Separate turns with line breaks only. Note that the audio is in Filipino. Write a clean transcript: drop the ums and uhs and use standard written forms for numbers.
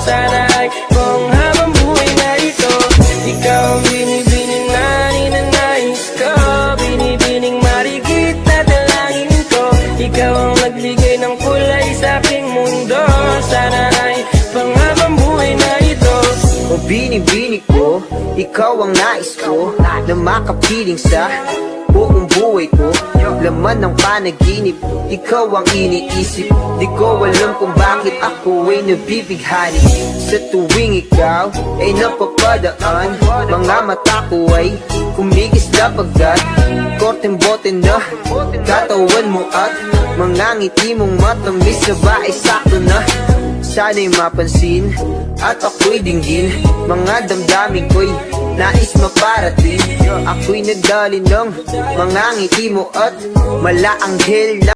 Sana ay panghabang buhay na ito. Ikaw ang binibining na ninanais ko, binibining marigit na dalangin ko. Ikaw ang nagbigay ng kulay sa aking mundo. Sana ay panghabang buhay na ito.
O binibini ko, ikaw ang nais ko, na makapiling sa buong buhay ko. Laman ng panaginip, ikaw ang iniisip. Di ko alam kung bakit ako ay nabibighani. Sa tuwing ikaw ay napapadaan, mga mata ko ay kumigis na pagkat korteng bote na katawan mo at mga ngiti mong matamis na ba ay sakto na. Sana'y mapansin at ako'y dinggin, mga damdamin ko'y nais maparating. Ako'y nagdali ng mga ngiti mo at malaanghel na